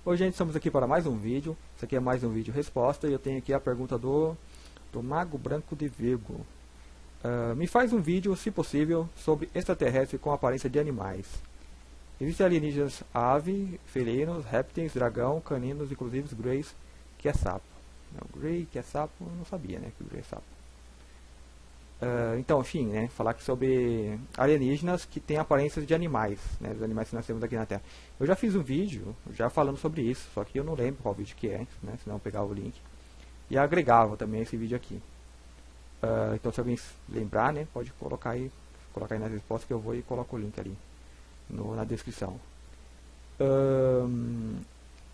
Oi gente, estamos aqui para mais um vídeo. Isso aqui é mais um vídeo resposta e eu tenho aqui a pergunta do Mago Branco de Virgo. Me faz um vídeo, se possível, sobre extraterrestre com aparência de animais. Existem alienígenas ave, felinos, répteis, dragão, caninos, inclusive os greys, que é sapo. O grey, que é sapo, eu não sabia, né, que o grey é sapo. Então, enfim, né, falar aqui sobre alienígenas que têm aparências de animais, né, os animais que nós temos aqui na Terra. Eu já fiz um vídeo já falando sobre isso, só que eu não lembro qual vídeo que é, né, senão eu pegava o link e agregava também esse vídeo aqui. Então, se alguém lembrar, né, pode colocar aí nas respostas que eu vou e coloco o link ali na descrição.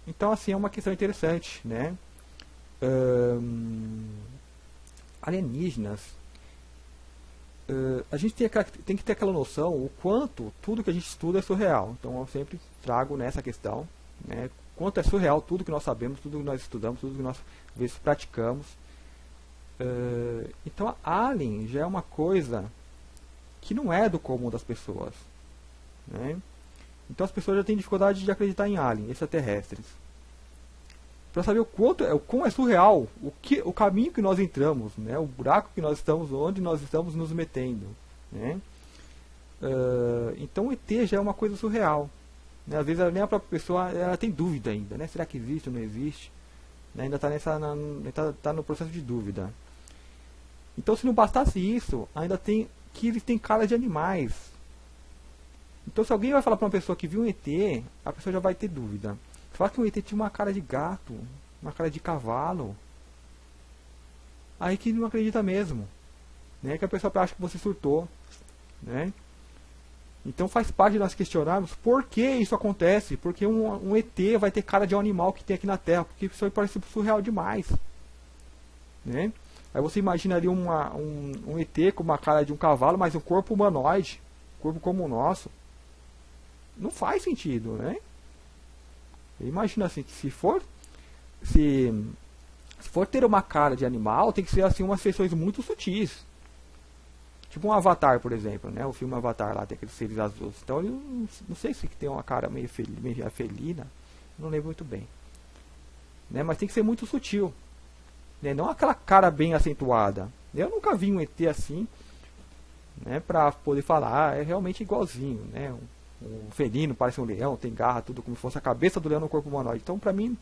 Então, assim, é uma questão interessante, né? Alienígenas. A gente tem que ter aquela noção o quanto tudo que a gente estuda é surreal. Então eu sempre trago nessa questão, né, quanto é surreal tudo que nós sabemos, tudo que nós estudamos, tudo que nós às vezes praticamos. Então a Alien já é uma coisa que não é do comum das pessoas, né? Então as pessoas já têm dificuldade de acreditar em Alien, extraterrestres. Para saber o quão é surreal o caminho que nós entramos, né, o buraco que nós estamos, onde nós estamos nos metendo, né? Então o ET já é uma coisa surreal, né? Às vezes nem a própria pessoa ela tem dúvida ainda, né? Será que existe ou não existe, né? Ainda está tá no processo de dúvida. Então se não bastasse isso, ainda tem que eles têm cara de animais. Então se alguém vai falar para uma pessoa que viu um ET, a pessoa já vai ter dúvida. Falar que o ET tinha uma cara de gato, uma cara de cavalo, aí que não acredita mesmo, né? Que a pessoa acha que você surtou, né? Então faz parte de nós questionarmos por que isso acontece, porque um ET vai ter cara de um animal que tem aqui na Terra, porque isso aí parece surreal demais, né? Aí você imagina ali um ET com uma cara de um cavalo, mas um corpo humanoide, corpo como o nosso, não faz sentido, né? Imagina assim, que se for ter uma cara de animal, tem que ser assim umas feições muito sutis. Tipo um Avatar, por exemplo, né? O filme Avatar lá tem aqueles seres azuis. Então eu não sei se tem uma cara meio felina, não lembro muito bem, né? Mas tem que ser muito sutil, né? Não aquela cara bem acentuada. Eu nunca vi um ET assim, né? Pra poder falar, é realmente igualzinho, né? Um felino parece um leão, tem garra, tudo como se fosse a cabeça do leão no corpo humanoide. Então, pra mim,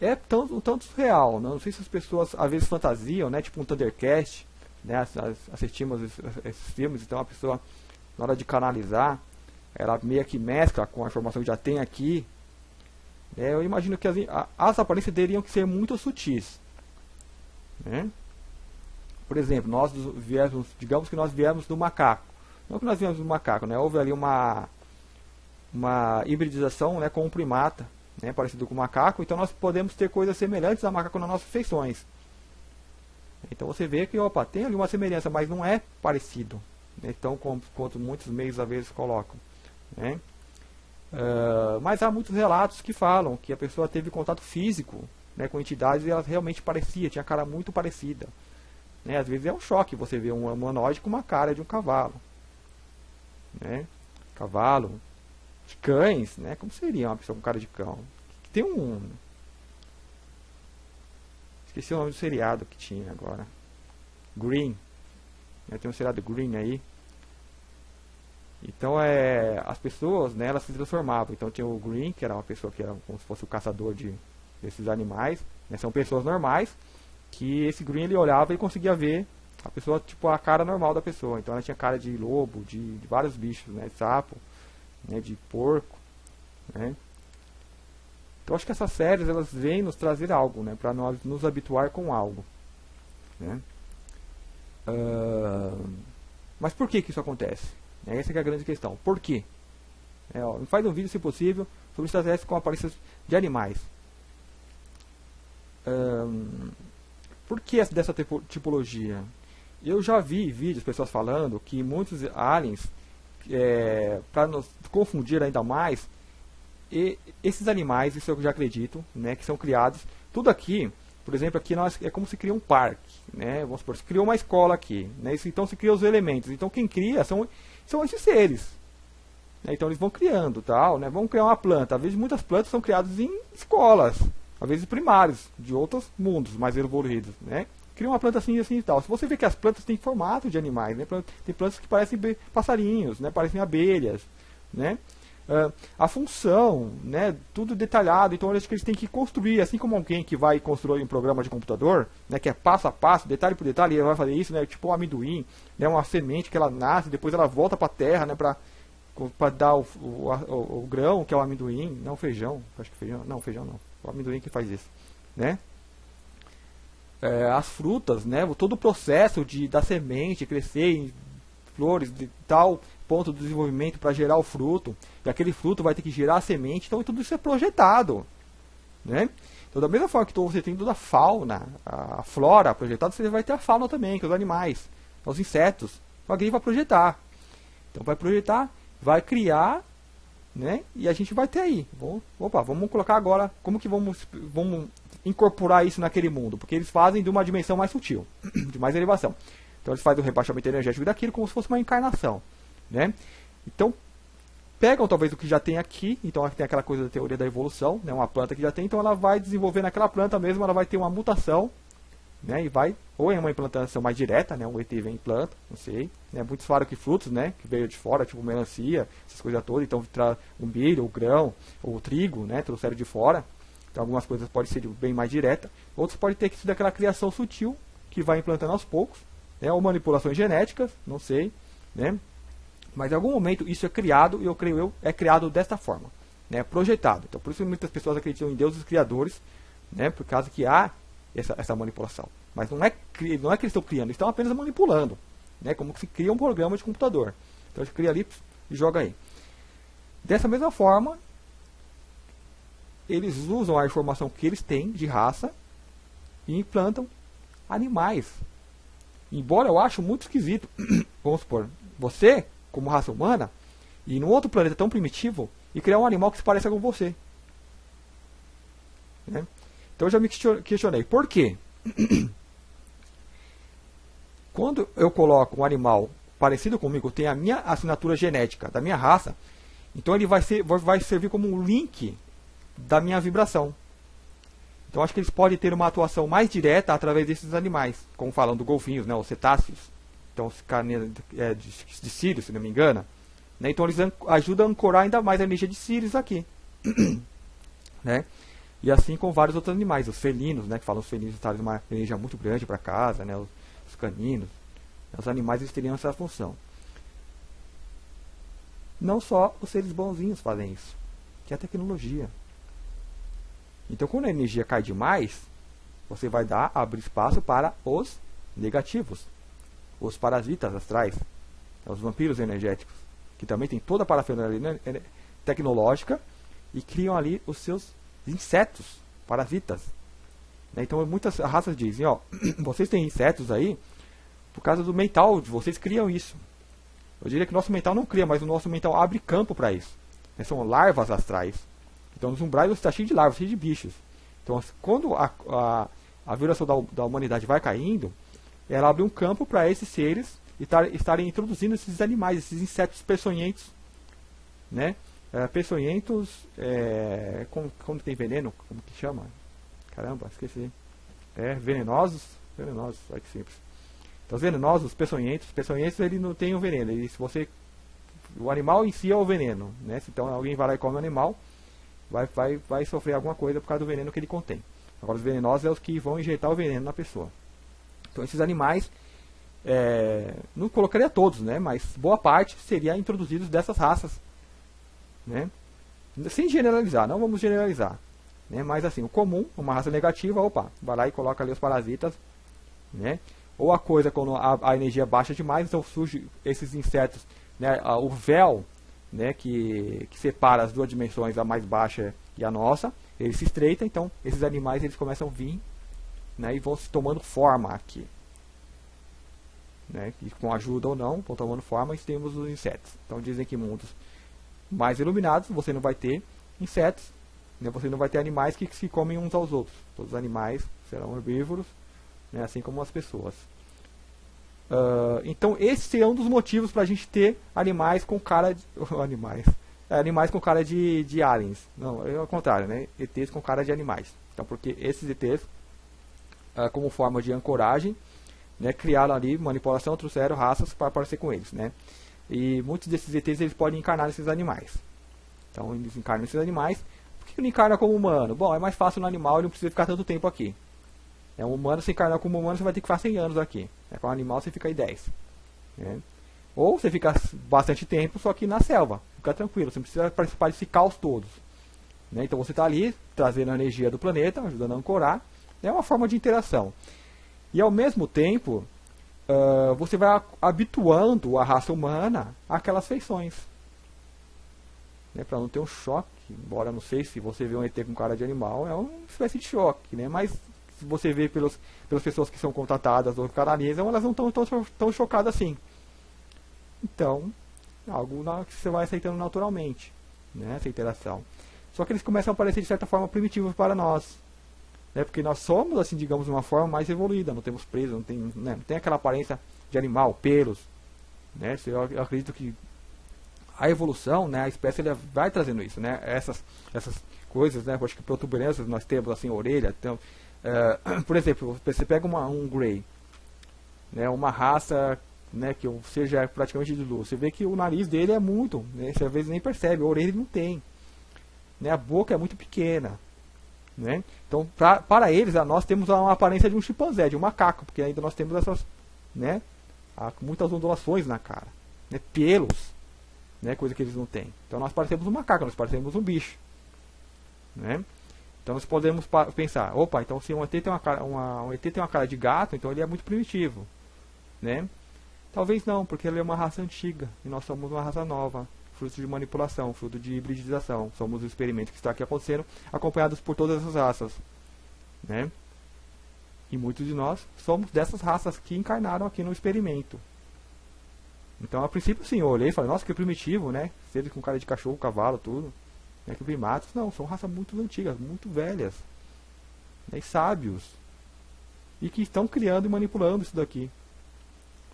é um tanto surreal. Não sei se as pessoas às vezes fantasiam, né? Tipo um Thundercast, né? Assistimos esses filmes, então a pessoa, na hora de canalizar, ela meio que mescla com a informação que já tem aqui, né? Eu imagino que as aparências teriam que ser muito sutis, né? Por exemplo, digamos que nós viemos do macaco. Não que nós viemos do macaco, né? Houve ali uma hibridização, né, com um primata, né, parecido com o macaco, então nós podemos ter coisas semelhantes a macaco nas nossas feições. Então você vê que, opa, tem ali uma semelhança, mas não é parecido, né, então quanto muitos meios às vezes colocam, né? Mas há muitos relatos que falam que a pessoa teve contato físico, né, com entidades e ela realmente parecia, tinha cara muito parecida, né? Às vezes é um choque você ver um humanoide com uma cara de um cavalo, né? Cavalo, cães, né? Como seria uma pessoa com cara de cão? Tem esqueci o nome do seriado que tinha agora. Green, né? Tem um seriado Green aí. Então as pessoas, né, elas se transformavam. Então tinha o Green, que era uma pessoa que era como se fosse o caçador desses animais, né? São pessoas normais que esse Green ele olhava e conseguia ver a pessoa, tipo a cara normal da pessoa. Então ela tinha cara de lobo, de vários bichos, né? De sapo, né, de porco, né? Então acho que essas séries elas vêm nos trazer algo, né, para nós nos habituar com algo, né? Mas por que isso acontece? Essa é a grande questão. Por quê? Faz um vídeo, se possível, sobre extraterrestres com aparências de animais. Por que dessa tipologia? Eu já vi vídeos, pessoas falando que muitos aliens, para nos confundir ainda mais, esses animais, isso eu já acredito, né, que são criados, tudo aqui, por exemplo, aqui é como se cria um parque, né, vamos supor, se criou uma escola aqui, né, então se cria os elementos, então quem cria são esses seres, né? Então eles vão criando, tal, né? Vão criar uma planta. Às vezes muitas plantas são criadas em escolas, às vezes primários, de outros mundos mais evoluídos, né? Cria uma planta assim, assim e tal. Se você vê que as plantas têm formato de animais, né? Tem plantas que parecem passarinhos, né? Parecem abelhas, né? A função, né? Tudo detalhado. Então eu acho que eles têm que construir, assim como alguém que vai construir um programa de computador, né? Que é passo a passo, detalhe por detalhe, ele vai fazer isso, né? Tipo o amendoim, né? Uma semente que ela nasce, depois ela volta para a terra, né? Para dar o grão, que é o amendoim, não o feijão. Acho que feijão não. O amendoim que faz isso, né? As frutas, né? Todo o processo da semente crescer em flores de tal ponto do desenvolvimento para gerar o fruto, e aquele fruto vai ter que gerar a semente, então tudo isso é projetado, né? Então da mesma forma que você tem toda a fauna, a flora projetada, você vai ter a fauna também, que é os animais, os insetos, alguém vai projetar, então vai projetar, vai criar, né? E a gente vai ter aí, vamos colocar agora, como que vamos incorporar isso naquele mundo, porque eles fazem de uma dimensão mais sutil, de mais elevação. Então eles fazem o rebaixamento energético daquilo como se fosse uma encarnação, né? Então pegam talvez o que já tem aqui, então tem aquela coisa da teoria da evolução, né? Uma planta que já tem, então ela vai desenvolver naquela planta mesmo, ela vai ter uma mutação, né? E vai, ou é uma implantação mais direta, né? Um ET vem em planta, não sei, né? Muitos falam que frutos, né? Que veio de fora, tipo melancia, essas coisas todas, então traz o milho, o grão, o trigo, né? Trouxeram de fora. Então algumas coisas podem ser bem mais direta, outras podem ter que ser daquela criação sutil que vai implantando aos poucos, né? Ou manipulações genéticas, não sei, né? Mas em algum momento isso é criado, e eu creio é criado desta forma, né? Projetado. Então por isso muitas pessoas acreditam em deuses criadores, né? Por causa que há essa manipulação. Mas não é que eles estão criando, eles estão apenas manipulando, né? Como que se cria um programa de computador. Então a gente cria ali e joga aí. Dessa mesma forma, eles usam a informação que eles têm de raça e implantam animais. Embora eu acho muito esquisito, vamos supor, você, como raça humana, ir num outro planeta tão primitivo e criar um animal que se pareça com você. Né? Então eu já me questionei, por quê? Quando eu coloco um animal parecido comigo, tem a minha assinatura genética da minha raça, então ele vai servir como um link da minha vibração. Então acho que eles podem ter uma atuação mais direta através desses animais, como falam do golfinhos, né, os cetáceos, então os carneiros de Sirius, se não me engano, né, então eles ajudam a ancorar ainda mais a energia de Sirius aqui, né, e assim com vários outros animais, os felinos, né, que falam os felinos trazem uma energia muito grande para casa, né, os caninos, os animais eles teriam essa função. Não só os seres bonzinhos fazem isso, que é a tecnologia. Então, quando a energia cai demais, você vai abrir espaço para os negativos, os parasitas astrais, os vampiros energéticos, que também tem toda a parafernalia tecnológica e criam ali os seus insetos, parasitas. Então, muitas raças dizem, ó, vocês têm insetos aí, por causa do mental de vocês criam isso. Eu diria que o nosso mental não cria, mas o nosso mental abre campo para isso. São larvas astrais. Então, nos umbrais você está cheio de larvas, cheio de bichos. Então, quando a vibração da humanidade vai caindo, ela abre um campo para esses seres estarem introduzindo esses animais, esses insetos peçonhentos. Né? Peçonhentos, quando tem veneno, como que chama? Caramba, esqueci. Venenosos, olha que simples. Então, os venenosos, peçonhentos ele não tem o veneno. O animal em si é o veneno. Né? Então, alguém vai lá e come o animal, vai sofrer alguma coisa por causa do veneno que ele contém. Agora, os venenosos é os que vão injetar o veneno na pessoa. Então, esses animais, não colocaria todos, né? Mas boa parte seria introduzidos dessas raças. Né? Sem generalizar, não vamos generalizar. Né? Mas assim, o comum, uma raça negativa, vai lá e coloca ali os parasitas. Né? Ou a coisa, quando a energia baixa demais, então surge esses insetos, né? O véu, né, que separa as duas dimensões, a mais baixa e a nossa, ele se estreita, então esses animais eles começam a vir, né, e vão se tomando forma aqui, né, e com ajuda ou não, vão tomando forma e temos os insetos. Então dizem que em mundos mais iluminados você não vai ter insetos, né, você não vai ter animais que se comem uns aos outros. Todos os animais serão herbívoros, né, assim como as pessoas. Então esse é um dos motivos para a gente ter animais com cara de... animais, animais com cara de aliens. Não, é ao contrário, né? ETs com cara de animais. Então, porque esses ETs, como forma de ancoragem, né, criaram ali manipulação, trouxeram raças para aparecer com eles, né? E muitos desses ETs eles podem encarnar nesses animais. Então, eles encarnam nesses animais. Por que ele encarna como humano? Bom, é mais fácil no animal, ele não precisa ficar tanto tempo aqui. Um humano, se encarnar como humano, você vai ter que ficar 100 anos aqui. Com um animal, você fica aí 10. Né? Ou você fica bastante tempo, só que na selva. Fica tranquilo, você não precisa participar desse caos todos. Né? Então você está ali, trazendo a energia do planeta, ajudando a ancorar. É uma forma de interação. E ao mesmo tempo, você vai habituando a raça humana àquelas feições. Né? Para não ter um choque. Embora não sei se você vê um ET com cara de animal, é uma espécie de choque. Né? Mas se você vê pelas pessoas que são contatadas ou canalizam, elas não estão tão chocadas assim. Então, algo que você vai aceitando naturalmente, né, essa interação. Só que eles começam a parecer de certa forma primitivos para nós, né, porque nós somos, assim, digamos, de uma forma mais evoluída, não temos preso, não tem aquela aparência de animal, pelos, né. Eu acredito que a evolução, né, a espécie ele vai trazendo isso, né, essas coisas, né, acho que protuberâncias nós temos, assim, orelha, então, por exemplo, você pega um Grey, né, uma raça, né, que seja praticamente de luz, você vê que o nariz dele é muito, né, você às vezes nem percebe, a orelha ele não tem, né, a boca é muito pequena, né, então para eles, nós temos uma aparência de um chimpanzé, de um macaco, porque ainda nós temos essas, né, muitas ondulações na cara, né, pelos, né, coisa que eles não têm, então nós parecemos um macaco, nós parecemos um bicho, né. Então nós podemos pensar, opa, então se um ET tem um ET tem uma cara de gato, então ele é muito primitivo, né? Talvez não, porque ele é uma raça antiga e nós somos uma raça nova, fruto de manipulação, fruto de hibridização. Somos o experimento que está aqui acontecendo, acompanhados por todas essas raças, né? E muitos de nós somos dessas raças que encarnaram aqui no experimento. Então, a princípio, sim, eu olhei e falei, nossa, que primitivo, né? Seres com cara de cachorro, cavalo, tudo. Né? Que primatas, não, são raças muito antigas, muito velhas, né? E sábios. E que estão criando e manipulando isso daqui.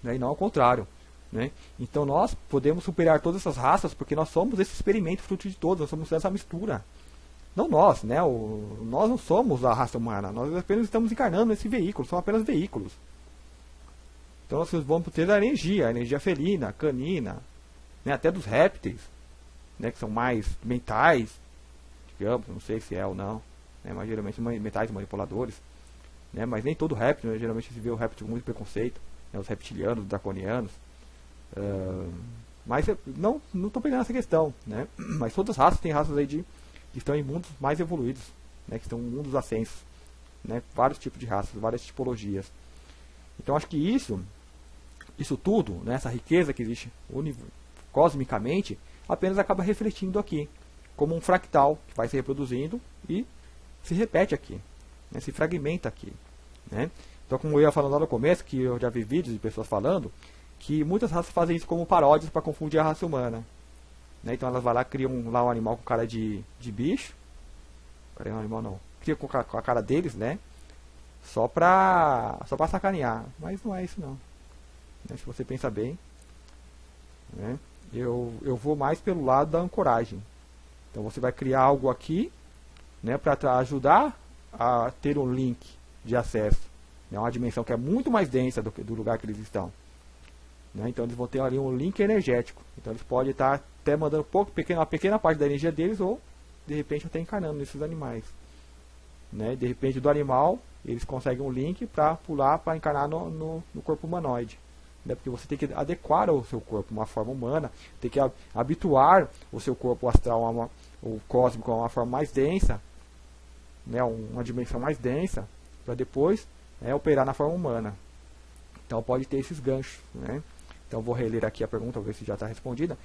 Né? E não ao contrário. Né? Então, nós podemos superar todas essas raças porque nós somos esse experimento fruto de todos, nós somos essa mistura. Não nós, né? Nós não somos a raça humana, nós apenas estamos encarnando nesse veículo, são apenas veículos. Então nós vamos ter a energia felina, canina, né? Até dos répteis, né? Que são mais mentais, digamos, não sei se é ou não, né? Mas geralmente mentais manipuladores, né? Mas nem todo réptil, né? Geralmente se vê o réptil com muito preconceito, né? Os reptilianos, os draconianos. Mas não estou pegando essa questão, né? Mas todas as raças, tem raças aí que estão em mundos mais evoluídos, né? Que estão em mundos ascensos, né? Vários tipos de raças, várias tipologias. Então acho que isso tudo, né? Essa riqueza que existe cosmicamente, apenas acaba refletindo aqui, como um fractal que vai se reproduzindo e se repete aqui, né? Se fragmenta aqui, né? Então, como eu ia falando lá no começo, que eu já vi vídeos de pessoas falando que muitas raças fazem isso como paródias para confundir a raça humana, né? Então elas vão lá, criam lá um animal com cara de bicho, um animal não, criam com a cara deles, né? Só pra sacanear, mas não é isso não, né? Se você pensa bem, né? Eu vou mais pelo lado da ancoragem. Então você vai criar algo aqui, né? Para ajudar a ter um link de acesso, né? Uma dimensão que é muito mais densa do lugar que eles estão. Né? Então eles vão ter ali um link energético. Então eles podem estar até mandando uma pequena parte da energia deles, ou de repente até encarnando nesses animais. Né? De repente do animal eles conseguem um link para pular para encarnar no corpo humanoide. Né? Porque você tem que adequar o seu corpo a uma forma humana, tem que habituar o seu corpo astral, o cósmico, a uma forma mais densa, né? Uma dimensão mais densa, para depois operar na forma humana. Então pode ter esses ganchos, né? Então vou reler aqui a pergunta, ver se já está respondida.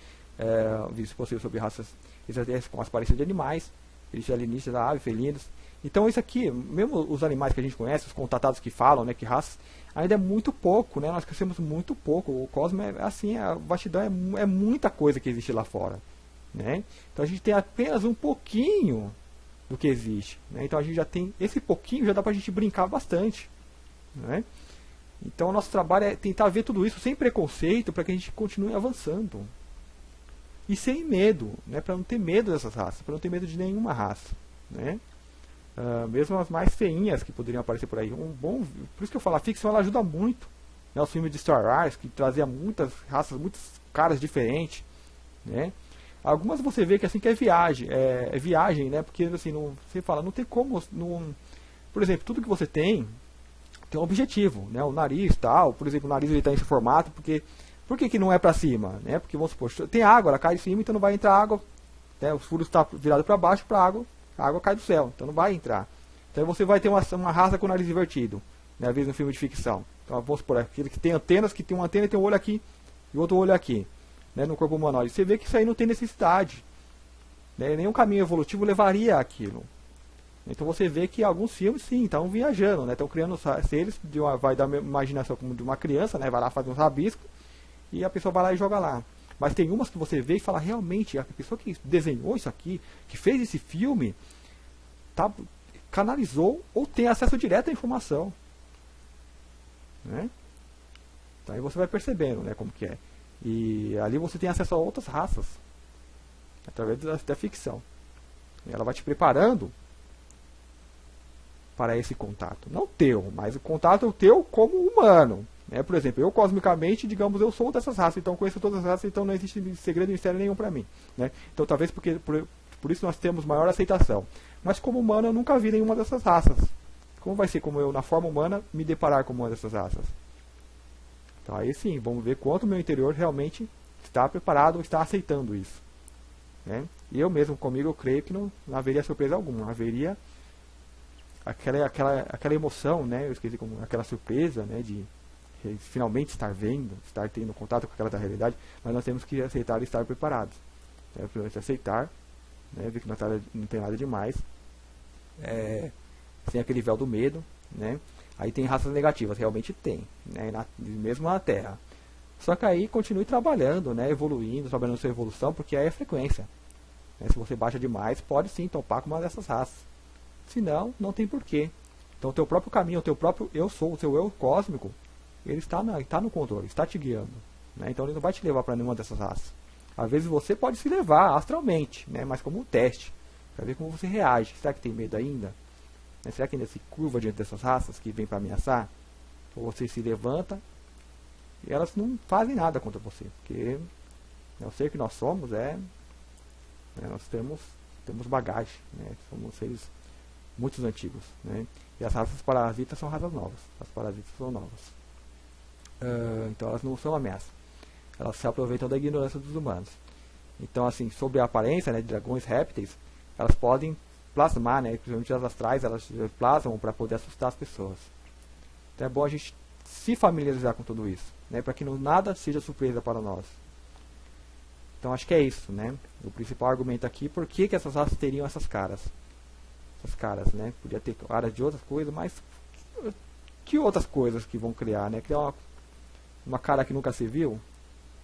Vídeo possível sobre raças extraterrestres com as aparências de animais, alienígenas, aves, felinos. Então isso aqui, mesmo os animais que a gente conhece, os contatados que falam, né, que raças, ainda é muito pouco, né? Nós conhecemos muito pouco. O cosmos é assim, a vastidão é muita coisa que existe lá fora, né? Então a gente tem apenas um pouquinho do que existe, né? Então a gente já tem esse pouquinho, já dá pra gente brincar bastante, né? Então o nosso trabalho é tentar ver tudo isso sem preconceito para que a gente continue avançando. e sem medo, né, para não ter medo dessas raças, para não ter medo de nenhuma raça, né? Mesmo as mais feinhas que poderiam aparecer por aí. Por isso que eu falo, a ficção ela ajuda muito, né? Os filmes de Star Wars, que trazia muitas raças, muitos caras diferentes, né? Algumas você vê que assim que é viagem, né? Porque assim, você fala, não tem como, por exemplo, tudo que você tem um objetivo, né? O nariz tal, por exemplo, o nariz ele está nesse formato, por que não é para cima, né? Porque vamos supor, tem água, ela cai de cima, então não vai entrar água, né? Os furos estão virados para baixo para a água cai do céu, então não vai entrar. Então você vai ter uma raça com o nariz invertido, né? Às vezes no filme de ficção. Então vamos supor, aquele que tem antenas, que tem uma antena e tem um olho aqui e outro olho aqui, né? No corpo humanoide. Você vê que isso aí não tem necessidade, né? Nenhum caminho evolutivo levaria àquilo. Então você vê que alguns filmes sim estão viajando, né? Estão criando seres, vai dar imaginação como de uma criança, né? Vai lá fazer uns rabiscos e a pessoa vai lá e joga lá. Mas tem umas que você vê e fala, realmente, a pessoa que desenhou isso aqui, que fez esse filme, canalizou ou tem acesso direto à informação, né? Então aí você vai percebendo, né, como que é. E ali você tem acesso a outras raças, através da ficção. E ela vai te preparando para esse contato. Não teu, mas o contato é o teu como humano. Por exemplo, eu cosmicamente, digamos, eu sou dessas raças, então conheço todas as raças, então não existe segredo e mistério nenhum para mim, né? Então talvez por isso nós temos maior aceitação. Mas como humano eu nunca vi nenhuma dessas raças. Como vai ser como eu, na forma humana, me deparar com uma dessas raças? Então aí sim, vamos ver quanto o meu interior realmente está preparado ou está aceitando isso, né? E eu mesmo comigo eu creio que não haveria surpresa alguma, haveria aquela emoção, né? Eu esqueci como aquela surpresa, né? De finalmente estar vendo, estar tendo contato com aquela da realidade, mas nós temos que aceitar e estar preparados. Primeiro aceitar, né, ver que não tem nada demais, sem aquele véu do medo, né? Aí tem raças negativas, realmente tem, né, mesmo na Terra. Só que aí continue trabalhando, né, evoluindo, trabalhando sua evolução, porque aí é frequência. Né? Se você baixa demais, pode sim topar com uma dessas raças. Se não, não tem porquê. Então o teu próprio caminho, o teu próprio eu sou, o seu eu cósmico, ele está no controle, está te guiando, né? Então ele não vai te levar para nenhuma dessas raças. Às vezes você pode se levar astralmente, né? Mas como um teste, para ver como você reage. Será que tem medo ainda? Né? Será que ainda se curva diante dessas raças que vêm para ameaçar? Ou você se levanta e elas não fazem nada contra você, porque o ser que nós somos nós temos bagagem, né? Somos seres muito antigos, né? E as raças parasitas são raças novas. As parasitas são novas. Então elas não são ameaça. Elas se aproveitam da ignorância dos humanos. Então, assim, sobre a aparência, né, de dragões, répteis, elas podem plasmar, né, principalmente as astrais, elas plasmam para poder assustar as pessoas. Então é bom a gente se familiarizar com tudo isso, né, para que nada seja surpresa para nós. Então acho que é isso, né? O principal argumento aqui, por que essas raças teriam essas caras? Essas caras, né? Podia ter caras de outras coisas, mas que outras coisas que vão criar, né? Criar uma cara que nunca se viu,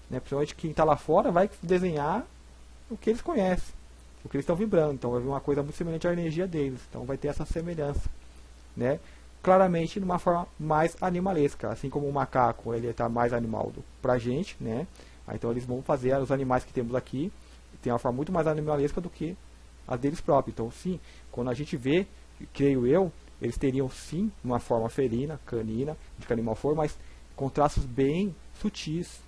né? Principalmente quem está lá fora vai desenhar o que eles conhecem, o que eles estão vibrando. Então vai vir uma coisa muito semelhante à energia deles. Então vai ter essa semelhança, né? Claramente numa forma mais animalesca, assim como o macaco ele está mais animal pra gente, né? Então eles vão fazer os animais que temos aqui tem uma forma muito mais animalesca do que a deles próprios. Então sim, quando a gente vê, creio eu, eles teriam sim uma forma felina, canina, de que animal for, mas com traços bem sutis,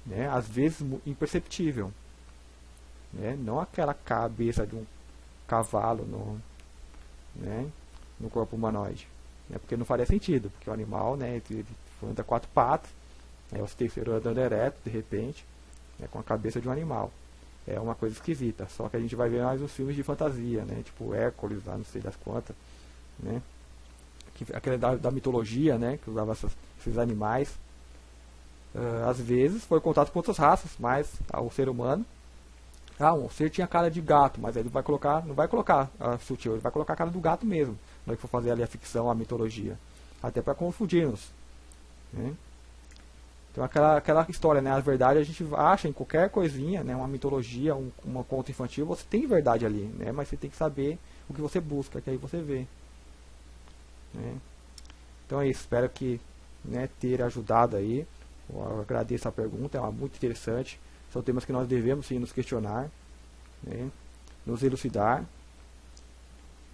né? Às vezes imperceptível, né? Não aquela cabeça de um cavalo no corpo humanoide, né? Porque não faria sentido, porque o animal, né, ele anda 4 patas, né? Os terceiros andando ereto de repente, né, com a cabeça de um animal. É uma coisa esquisita, só que a gente vai ver mais nos filmes de fantasia, né? Tipo Hércules, lá não sei das quantas, né? Aquele da mitologia, né, que usava esses animais. Às vezes foi contato com outras raças, mas o ser humano, um ser tinha cara de gato, mas ele não vai colocar sutil, ele vai colocar a cara do gato mesmo, na hora que for fazer ali a ficção, a mitologia, até para confundir-nos, né? Então aquela história, né, a verdade a gente acha em qualquer coisinha, né, uma mitologia, uma conto infantil, você tem verdade ali, né, mas você tem que saber o que você busca, que aí você vê. Né? Então é isso, espero que, né, ter ajudado aí. Eu agradeço a pergunta, é uma muito interessante. São temas que nós devemos sim nos questionar, né, nos elucidar.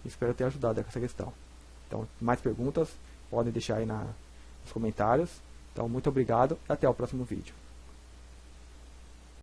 Espero ter ajudado com essa questão. Então, mais perguntas podem deixar aí nos comentários. Então, muito obrigado e até o próximo vídeo.